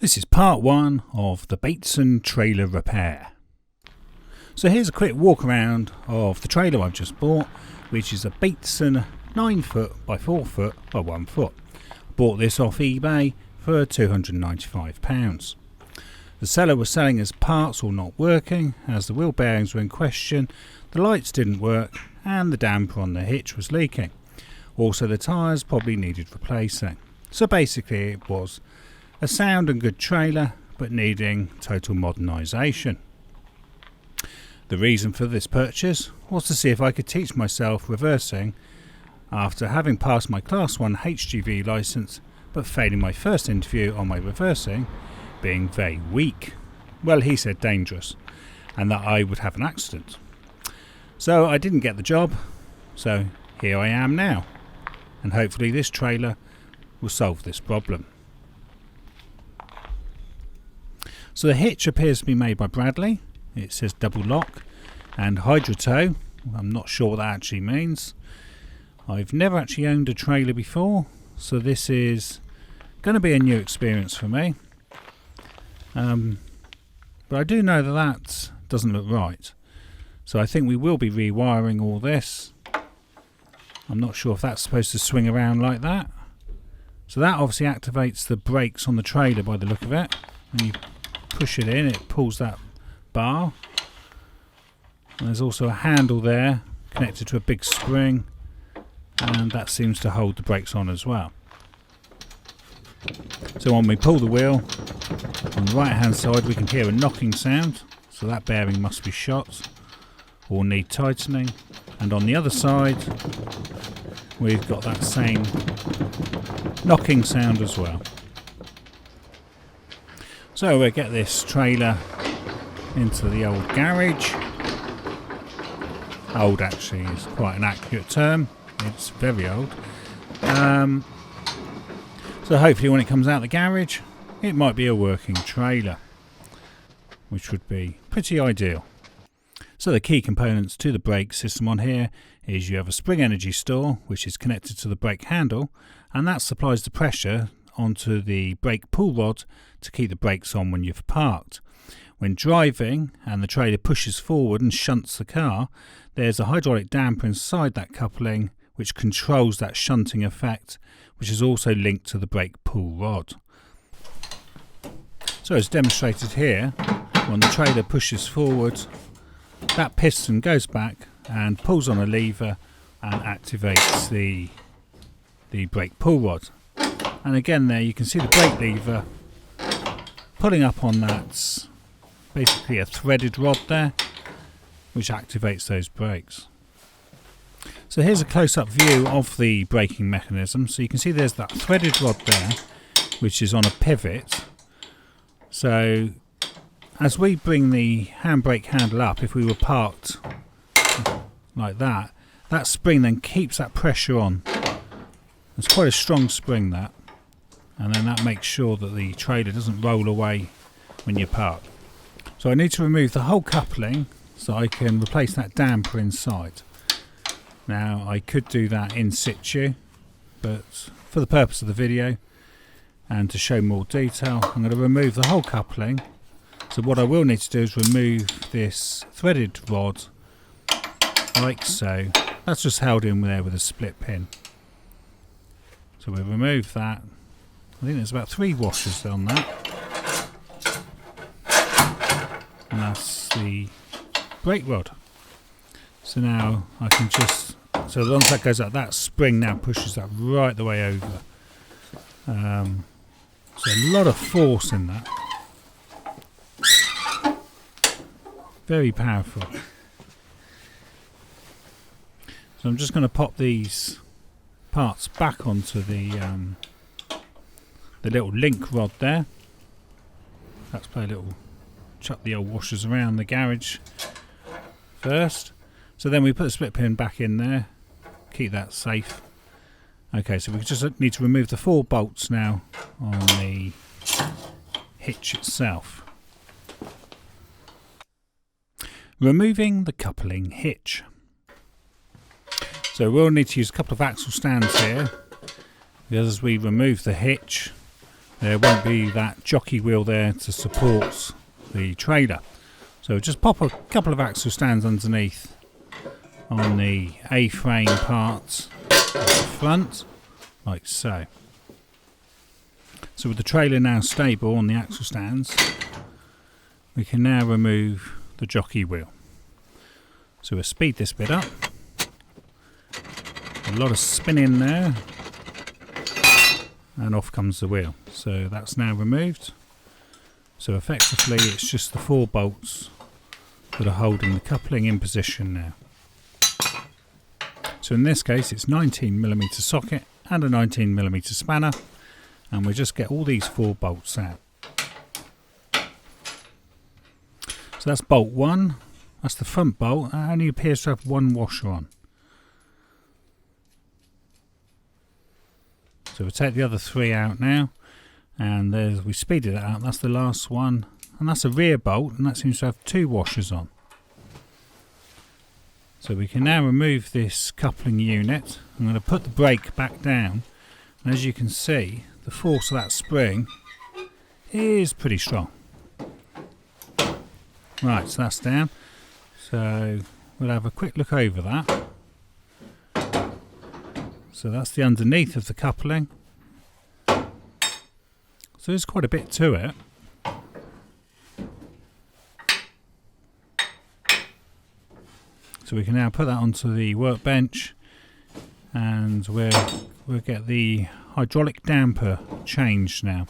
This is part one of the Bateson trailer repair. So here's a quick walk around of the trailer I've just bought, which is a Bateson 9 foot by 4 foot by 1 foot. Bought this off eBay for £295. The seller was selling as parts or not working, as the wheel bearings were in question, the lights didn't work and the damper on the hitch was leaking. Also the tyres probably needed replacing. So basically it was a sound and good trailer, but needing total modernisation. The reason for this purchase was to see if I could teach myself reversing after having passed my Class 1 HGV licence, but failing my first interview on my reversing, being very weak. Well, he said dangerous, and that I would have an accident. So I didn't get the job, so here I am now, and hopefully this trailer will solve this problem. So the hitch appears to be made by Bradley. It says double lock and hydro tow. I'm not sure what that actually means. I've never actually owned a trailer before, so this is going to be a new experience for me. But I do know that that doesn't look right. So I think we will be rewiring all this. I'm not sure if that's supposed to swing around like that. So that obviously activates the brakes on the trailer by the look of it. When you push it in, it pulls that bar. And there's also a handle there connected to a big spring, and that seems to hold the brakes on as well. So when we pull the wheel, on the right hand side we can hear a knocking sound, so that bearing must be shot or need tightening. And on the other side we've got that same knocking sound as well. So we'll get this trailer into the old garage. Old actually is quite an accurate term, it's very old. So hopefully when it comes out the garage it might be a working trailer, which would be pretty ideal. So the key components to the brake system on here is you have a spring energy store which is connected to the brake handle, and that supplies the pressure onto the brake pull rod to keep the brakes on when you've parked. When driving and the trailer pushes forward and shunts the car, there's a hydraulic damper inside that coupling which controls that shunting effect, which is also linked to the brake pull rod. So as demonstrated here, when the trailer pushes forward, that piston goes back and pulls on a lever and activates the brake pull rod. And again there you can see the brake lever pulling up on that, basically a threaded rod there, which activates those brakes. So here's a close-up view of the braking mechanism. So you can see there's that threaded rod there, which is on a pivot. So as we bring the handbrake handle up, if we were parked like that, that spring then keeps that pressure on. It's quite a strong spring, that, and then that makes sure that the trailer doesn't roll away when you park. So I need to remove the whole coupling so I can replace that damper inside. Now I could do that in situ, but for the purpose of the video and to show more detail, I'm going to remove the whole coupling. So what I will need to do is remove this threaded rod like so. That's just held in there with a split pin. So we'll remove that. I think there's about 3 washers on that. And that's the brake rod. So now I can just, so once that goes up, that spring now pushes that right the way over. So a lot of force in that. Very powerful. So I'm just going to pop these parts back onto the little link rod there. Let's play a little, chuck the old washers around the garage first. So then we put the split pin back in there, keep that safe. Okay, so we just need to remove the 4 bolts now on the hitch itself. Removing the coupling hitch. So we'll need to use a couple of axle stands here, because as we remove the hitch, there won't be that jockey wheel there to support the trailer. So just pop a couple of axle stands underneath on the A-frame parts at the front, like so. So with the trailer now stable on the axle stands, we can now remove the jockey wheel. So we'll speed this bit up. A lot of spinning there, and off comes the wheel. So that's now removed. So effectively it's just the 4 bolts that are holding the coupling in position now. So in this case it's 19mm socket and a 19mm spanner, and we just get all these 4 bolts out. So that's bolt 1, that's the front bolt, that only appears to have 1 washer on. So we'll take the other 3 out now, and we speeded it out, that's the last one, and that's a rear bolt, and that seems to have 2 washers on. So we can now remove this coupling unit. I'm going to put the brake back down, and as you can see, the force of that spring is pretty strong. Right, so that's down. So we'll have a quick look over that. So that's the underneath of the coupling. So there's quite a bit to it. So we can now put that onto the workbench, and we'll get the hydraulic damper changed now.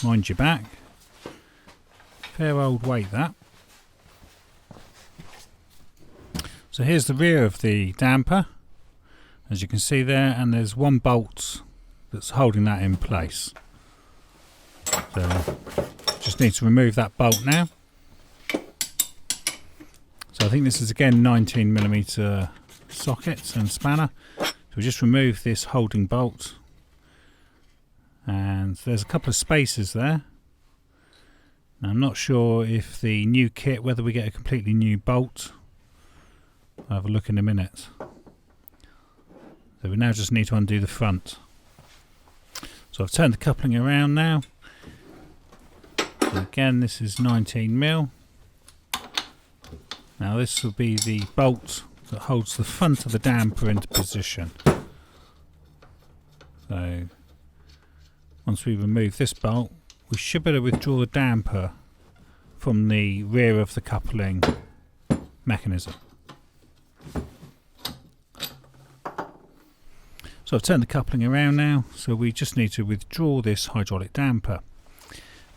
Mind your back. Fair old weight that. So here's the rear of the damper, as you can see there, and there's 1 bolt that's holding that in place. So just need to remove that bolt now. So I think this is again 19mm sockets and spanner. So we just remove this holding bolt, and there's a couple of spaces there. Now, I'm not sure if the new kit, whether we get a completely new bolt. I'll have a look in a minute. So we now just need to undo the front. So I've turned the coupling around now. So again, this is 19mm. Now this will be the bolt that holds the front of the damper into position. So once we remove this bolt, we should be able to withdraw the damper from the rear of the coupling mechanism. So I've turned the coupling around now, so we just need to withdraw this hydraulic damper.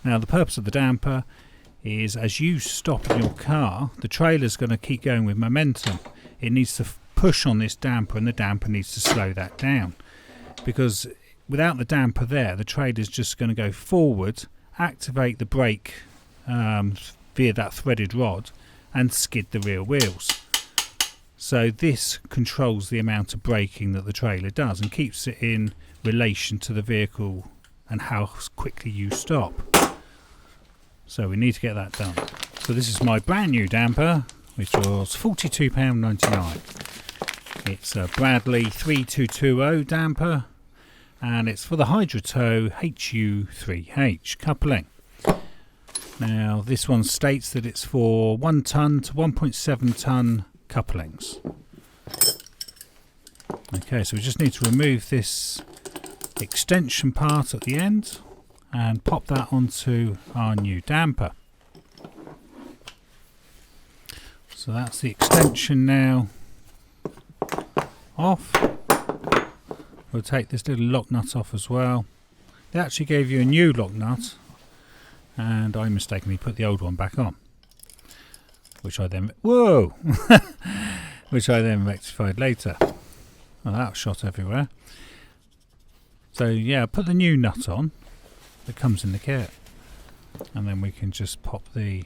Now the purpose of the damper is, as you stop in your car, the trailer's going to keep going with momentum. It needs to push on this damper, and the damper needs to slow that down, because without the damper there, the trailer's just going to go forward, activate the brake via that threaded rod, and skid the rear wheels. So this controls the amount of braking that the trailer does and keeps it in relation to the vehicle and how quickly you stop. So we need to get that done. So this is my brand new damper, which was £42.99. It's a Bradley 3220 damper, and it's for the Hydrotow HU3H coupling. Now this one states that it's for 1 ton to 1.7 ton couplings. Okay, so we just need to remove this extension part at the end and pop that onto our new damper. So that's the extension now off. We'll take this little lock nut off as well. They actually gave you a new lock nut, and I mistakenly put the old one back on, which I then which I then rectified later. Well, that was shot everywhere. So yeah, put the new nut on that comes in the kit, and then we can just pop the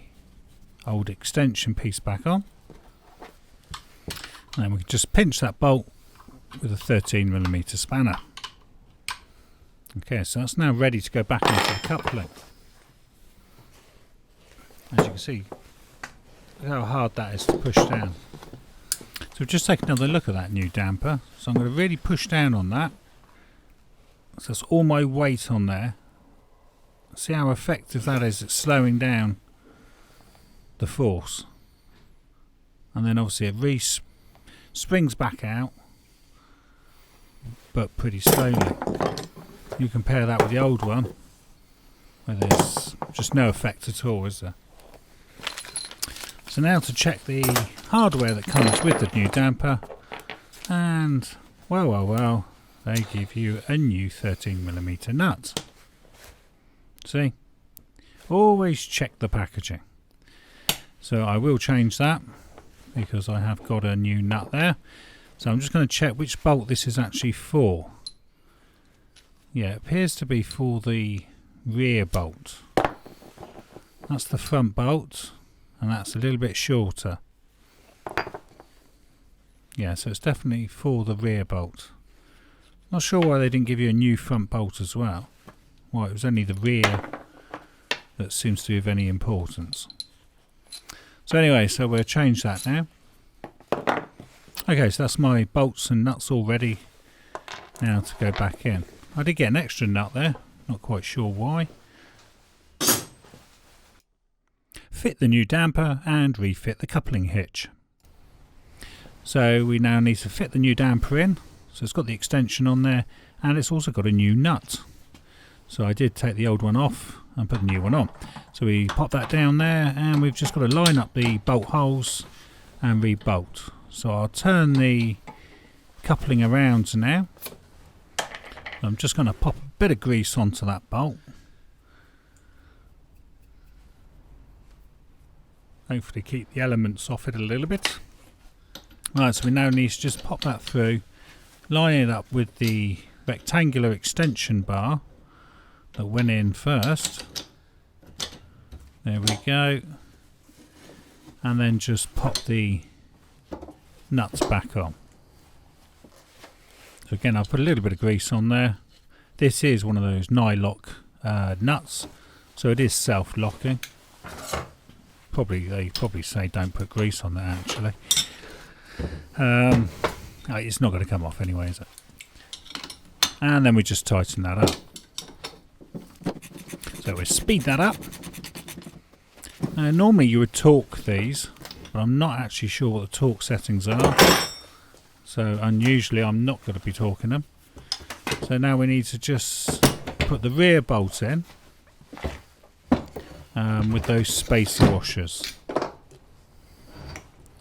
old extension piece back on, and then we can just pinch that bolt with a 13mm spanner. Okay, so that's now ready to go back into the coupling. As you can see, look how hard that is to push down. So we'll just take another look at that new damper. So I'm going to really push down on that So that's all my weight on there. See how effective that is at slowing down the force. And then obviously it springs back out, but pretty slowly. You compare that with the old one, where there's just no effect at all, is there? So now to check the hardware that comes with the new damper, and well, they give you a new 13mm nut. See? Always check the packaging. So I will change that because I have got a new nut there. So I'm just going to check which bolt this is actually for. Yeah, it appears to be for the rear bolt. That's the front bolt, and that's a little bit shorter. Yeah, so it's definitely for the rear bolt. Not sure why they didn't give you a new front bolt as well. Why it was only the rear that seems to be of any importance. So anyway, so we'll change that now. Okay, so that's my bolts and nuts all ready now to go back in. I did get an extra nut there, not quite sure why. Fit the new damper and refit the coupling hitch. So we now need to fit the new damper in. So it's got the extension on there, and it's also got a new nut. So I did take the old one off and put the new one on. So we pop that down there, and we've just got to line up the bolt holes and re-bolt. So I'll turn the coupling around now. I'm just going to pop a bit of grease onto that bolt. Hopefully keep the elements off it a little bit. Right, so we now need to just pop that through, line it up with the rectangular extension bar that went in first. There we go. And then just pop the nuts back on. So again, I'll put a little bit of grease on there. This is one of those nylock nuts, so it is self-locking. They probably say don't put grease on that actually. It's not going to come off anyway, is it? And then we just tighten that up. So we speed that up. Now normally you would torque these, but I'm not actually sure what the torque settings are. So unusually I'm not going to be torquing them. So now we need to just put the rear bolt in with those spacer washers.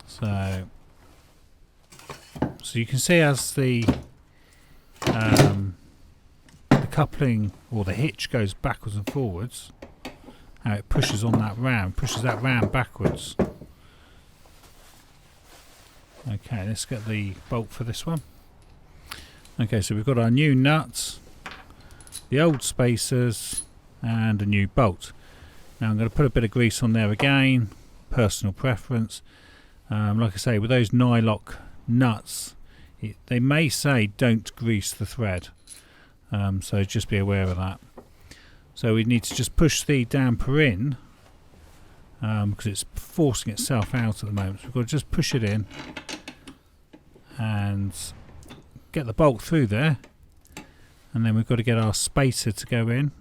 So you can see as the coupling or the hitch goes backwards and forwards, how it pushes on that ram, pushes that ram backwards. Okay, let's get the bolt for this one. Okay, so we've got our new nuts, the old spacers, and a new bolt. Now I'm going to put a bit of grease on there again, personal preference. Like I say, with those nylock nuts, they may say don't grease the thread, so just be aware of that. So we need to just push the damper in because it's forcing itself out at the moment. So we've got to just push it in and get the bolt through there, and then we've got to get our spacer to go in.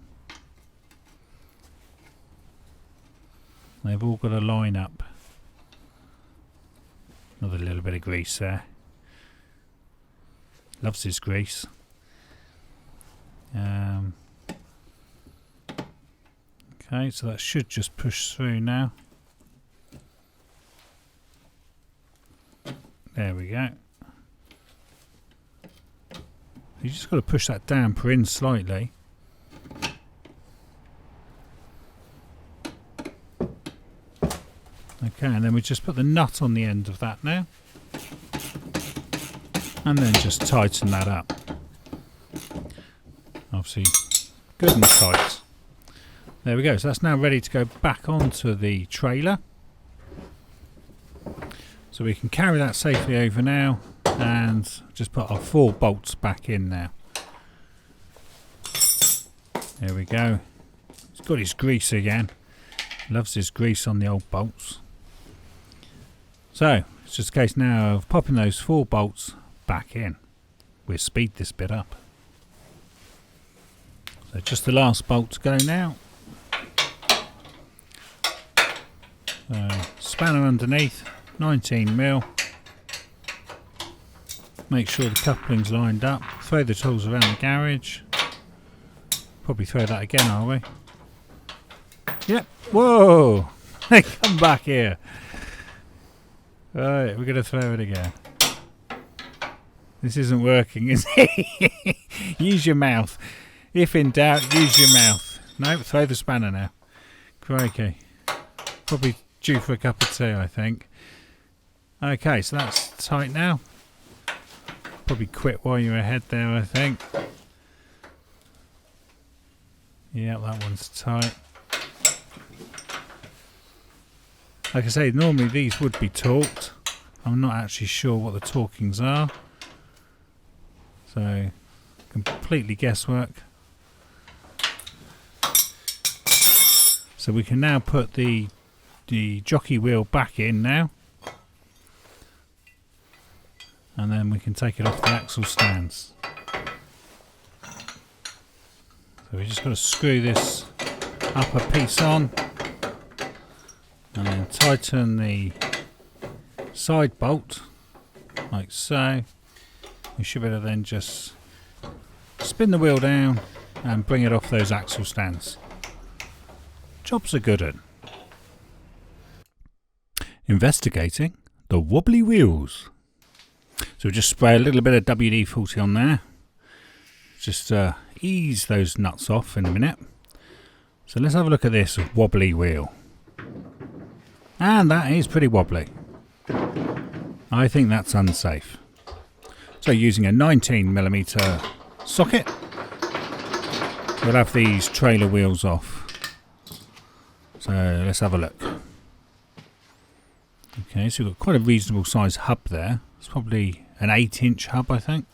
They've all got to line up. Another little bit of grease there. Loves his grease. Okay, so that should just push through now. There we go. You just got to push that damper in slightly. Okay, and then we just put the nut on the end of that now. And then just tighten that up. Obviously, good and tight. There we go. So that's now ready to go back onto the trailer. So we can carry that safely over now and just put our 4 bolts back in now. There we go. He's got his grease again. Loves his grease on the old bolts. So it's just a case now of popping those 4 bolts back in. We'll speed this bit up. So just the last bolt to go now. So spanner underneath, 19mm. Make sure the coupling's lined up. Throw the tools around the garage. Probably throw that again, are we? Yep. Whoa! Hey, come back here. Right, we're going to throw it again. This isn't working, is it? Use your mouth. If in doubt, use your mouth. No, throw the spanner now. Crikey. Probably due for a cup of tea, I think. Okay, so that's tight now. Probably quit while you're ahead there, I think. Yeah, that one's tight. Like I say, normally these would be torqued. I'm not actually sure what the torquings are. So, completely guesswork. So we can now put the jockey wheel back in now. And then we can take it off the axle stands. So we just got to screw this upper piece on. And then tighten the side bolt, like so. We should be able to then just spin the wheel down and bring it off those axle stands. Job's a good one. Investigating the wobbly wheels. So we'll just spray a little bit of WD-40 on there. Just ease those nuts off in a minute. So let's have a look at this wobbly wheel. And that is pretty wobbly. I think that's unsafe. So using a 19mm socket, we'll have these trailer wheels off. So let's have a look. Okay, so we've got quite a reasonable size hub there. It's probably an 8-inch hub, I think.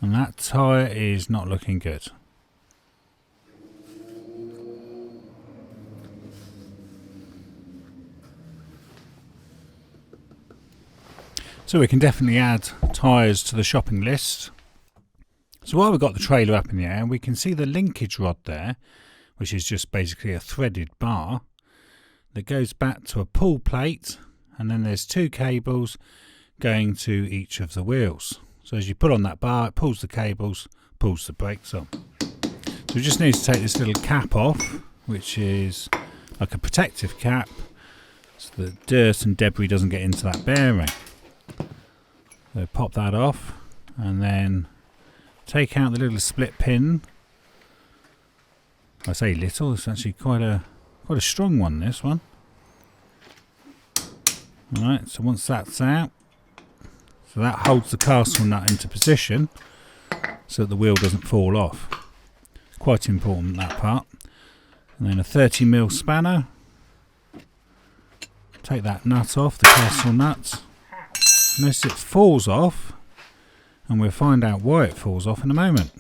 And that tyre is not looking good. So we can definitely add tyres to the shopping list. So while we've got the trailer up in the air, we can see the linkage rod there, which is just basically a threaded bar that goes back to a pull plate, and then there's 2 cables going to each of the wheels. So as you pull on that bar, it pulls the cables, pulls the brakes on. So we just need to take this little cap off, which is like a protective cap, so that dirt and debris doesn't get into that bearing. So pop that off, and then take out the little split pin. I say little, it's actually quite a strong one, this one. Alright, so once that's out, so that holds the castle nut into position so that the wheel doesn't fall off. Quite important, that part. And then a 30mm spanner. Take that nut off, the castle nut. Unless it falls off, and we'll find out why it falls off in a moment.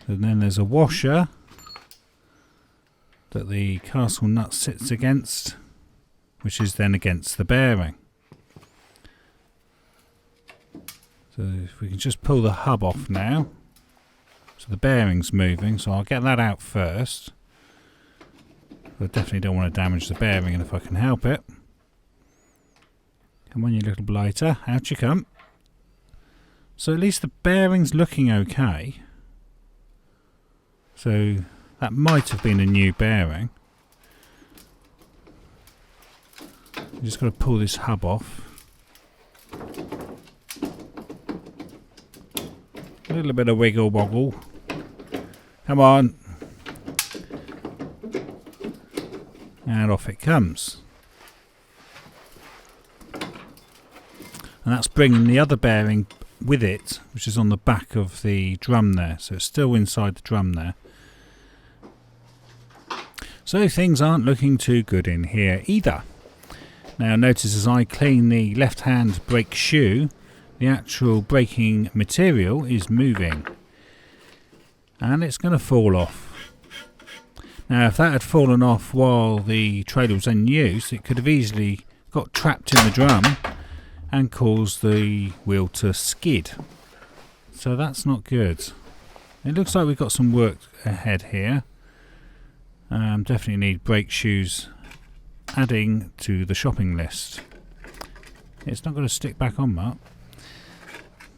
And then there's a washer that the castle nut sits against, which is then against the bearing. So if we can just pull the hub off now, so the bearing's moving, so I'll get that out first. I definitely don't want to damage the bearing, and if I can help it. Come on, you little blighter, out you come. So at least the bearing's looking okay. So that might have been a new bearing. You just got to pull this hub off. A little bit of wiggle woggle. Come on. And off it comes. And that's bringing the other bearing with it, which is on the back of the drum there. So it's still inside the drum there. So things aren't looking too good in here either. Now notice as I clean the left hand brake shoe, the actual braking material is moving. And it's going to fall off. Now if that had fallen off while the trailer was in use, it could have easily got trapped in the drum and caused the wheel to skid. So that's not good. It looks like we've got some work ahead here. Definitely need brake shoes adding to the shopping list. It's not going to stick back on, Mark.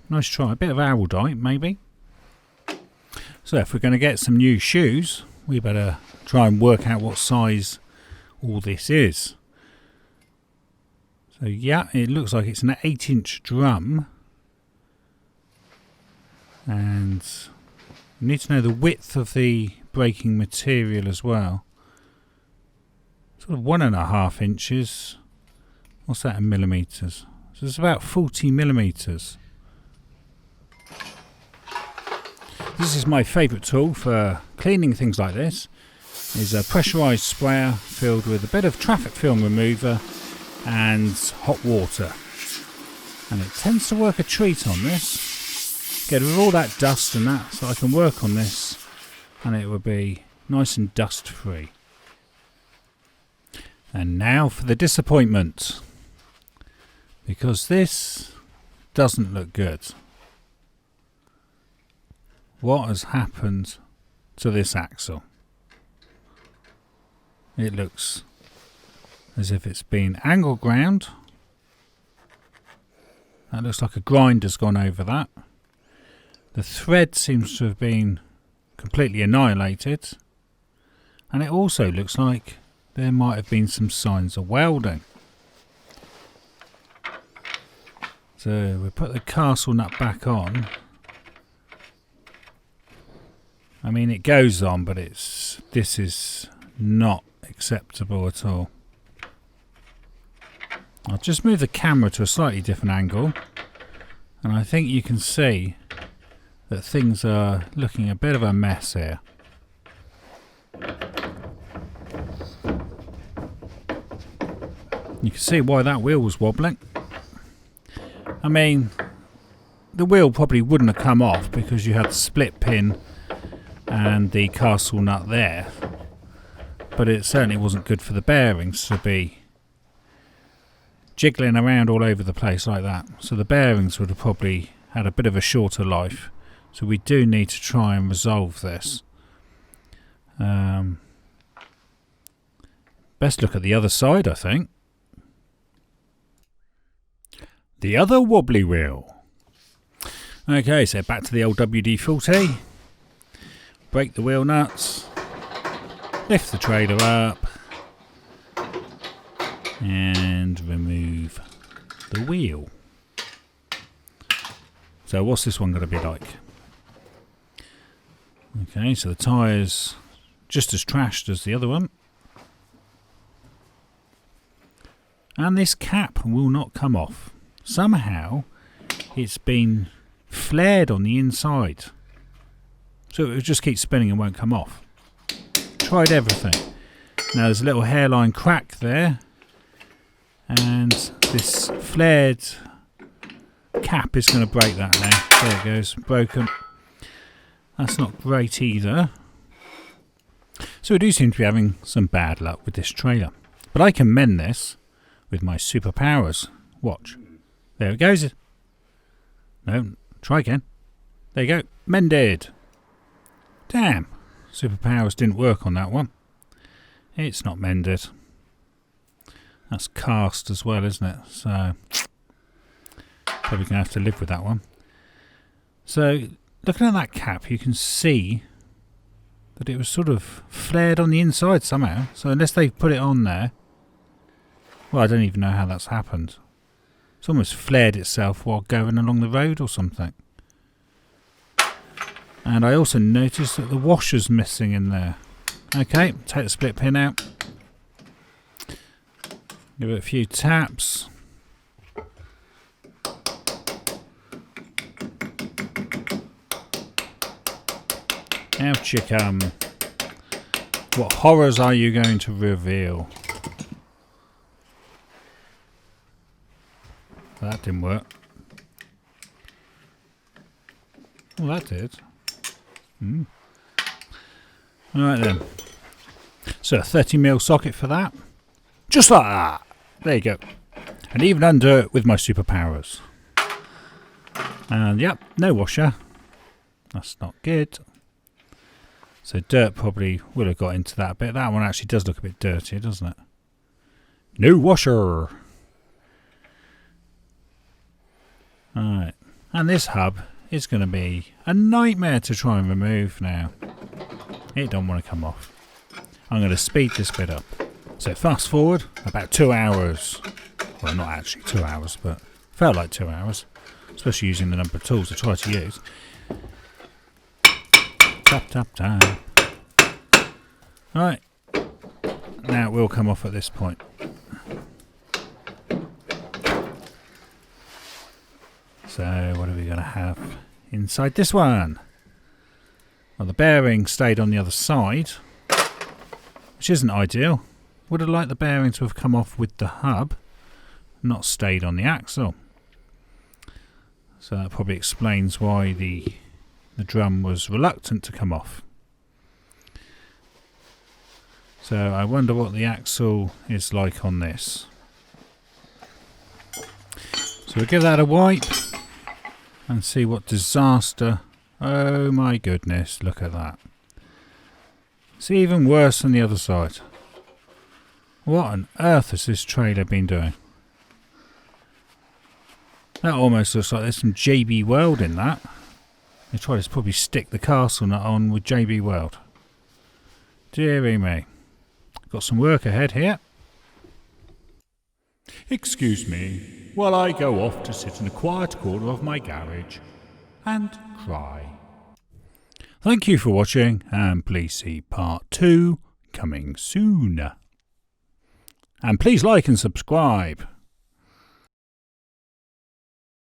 Nice try. A bit of Araldite, maybe. So if we're going to get some new shoes, we better try and work out what size all this is. So yeah, it looks like it's an 8-inch drum. And you need to know the width of the braking material as well. Sort of 1.5 inches. What's that in millimetres? So it's about 40 millimetres. This is my favourite tool for cleaning things like this. Is a pressurised sprayer filled with a bit of traffic film remover and hot water. And it tends to work a treat on this. Get rid of all that dust and that, so I can work on this and it will be nice and dust free. And now for the disappointment, because this doesn't look good. What has happened to this axle? It looks as if it's been angle ground. That looks like a grinder's gone over that. The thread seems to have been completely annihilated. And it also looks like there might have been some signs of welding. So we put the castle nut back on. I mean, it goes on, but this is not acceptable at all. I'll just move the camera to a slightly different angle, and I think you can see that things are looking a bit of a mess here. You can see why that wheel was wobbling. I mean, the wheel probably wouldn't have come off because you had the split pin and the castle nut there, but it certainly wasn't good for the bearings to be jiggling around all over the place like that. So the bearings would have probably had a bit of a shorter life. So we do need to try and resolve this. Best look at the other side, I think. The other wobbly wheel. Okay, so back to the old WD-40. Break the wheel nuts. Lift the trailer up. And remove the wheel. So what's this one going to be like? Okay, so the tyre's just as trashed as the other one. And this cap will not come off. Somehow it's been flared on the inside. So it will just keep spinning and won't come off. Tried everything. Now there's a little hairline crack there. And this flared cap is going to break that now. There it goes, broken. That's not great either. So we do seem to be having some bad luck with this trailer. But I can mend this with my superpowers. Watch. There it goes. No, try again. There you go. Mended. Damn. Superpowers didn't work on that one. It's not mended. That's cast as well, isn't it? So probably going to have to live with that one. So looking at that cap, you can see that it was sort of flared on the inside somehow. So unless they put it on there, well, I don't even know how that's happened. It's almost flared itself while going along the road or something. And I also noticed that the washer's missing in there. Okay, take the split pin out. Give it a few taps. Out you come. What horrors are you going to reveal? That didn't work. Well, that did. Alright then. So a 30mm socket for that. Just like that. There you go. And even under it with my superpowers. And yep, no washer. That's not good. So dirt probably will have got into that bit. That one actually does look a bit dirty, doesn't it? No washer. Alright. And this hub is going to be a nightmare to try and remove now. It don't want to come off. I'm going to speed this bit up. So fast forward about 2 hours. Well, not actually 2 hours, but felt like 2 hours. Especially using the number of tools I try to use. Tap, tap, tap. Right. Now it will come off at this point. So what are we going to have inside this one? Well, the bearing stayed on the other side, which isn't ideal. Would have liked the bearing to have come off with the hub, not stayed on the axle. So that probably explains why the drum was reluctant to come off. So I wonder what the axle is like on this. So we'll give that a wipe and see what disaster. Oh my goodness, look at that. It's even worse than the other side. What on earth has this trailer been doing? That almost looks like there's some JB Weld in that. They tried to probably stick the castle nut on with JB Weld. Deary me. Got some work ahead here. Excuse me while I go off to sit in a quiet corner of my garage and cry. Thank you for watching, and please see part 2 coming soon. And please like and subscribe.